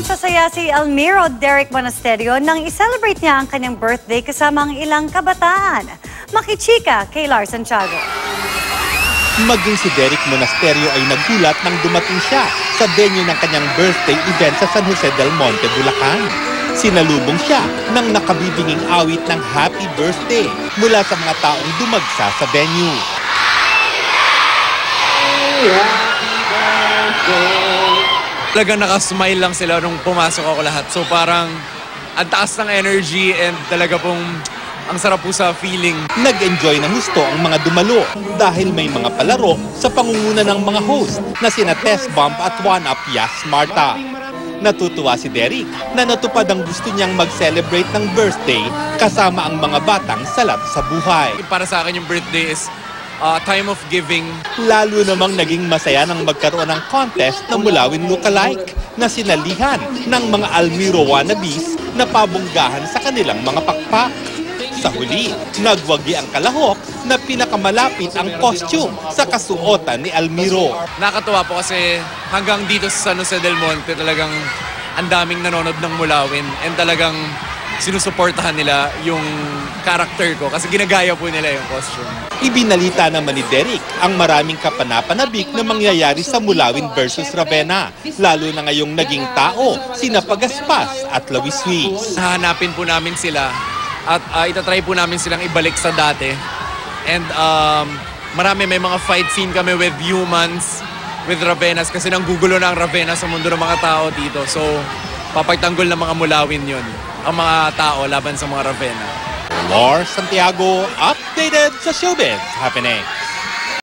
Sasaya si Almiro Derek Monasterio nang i-celebrate niya ang kanyang birthday kasama ang ilang kabataan. Makichika kay Lars Santiago. Maging si Derek Monasterio ay nagulat nang dumating siya sa venue ng kanyang birthday event sa San Jose del Monte, Bulacan. Sinalubong siya ng nakabibinging awit ng happy birthday mula sa mga taong dumagsa sa venue. Talagang nakasmile lang sila nung pumasok ako lahat. So parang ang taas ng energy and talaga pong ang sarap po sa feeling. Nag-enjoy ng gusto ang mga dumalo dahil may mga palaro sa pangunguna ng mga host na sina Test Bump at One Up Yas Marta. Natutuwa si Derek na natupad ang gusto niyang mag-celebrate ng birthday kasama ang mga batang salat sa buhay. Para sa akin yung birthday is time of giving. Lalo namang naging masaya nang magkaroon ng contest na Mulawin lookalike na sinalihan ng mga Almiro wannabes na pabunggahan sa kanilang mga pakpak. Sa huli, nagwagi ang kalahok na pinakamalapit ang costume sa kasuotan ni Almiro. Nakakatuwa po kasi hanggang dito sa San Jose del Monte talagang ang daming nanonood ng Mulawin and talagang sinusuportahan nila yung character ko kasi ginagaya po nila yung costume. Ibinalita naman ni Derek ang maraming kapanapanabik na mangyayari sa Mulawin versus Ravenna, lalo na ngayong naging tao, sina Pagaspas at Lawiswis. Hahanapin po namin sila at itatry po namin silang ibalik sa dati. And may mga fight scene kami with humans, with Ravennas kasi nanggugulo na ang Ravenna sa mundo ng mga tao dito. So, papagtanggol ng mga Mulawin yun, ang mga tao laban sa mga Ravenna. Lars Santiago, updated sa showbiz happening.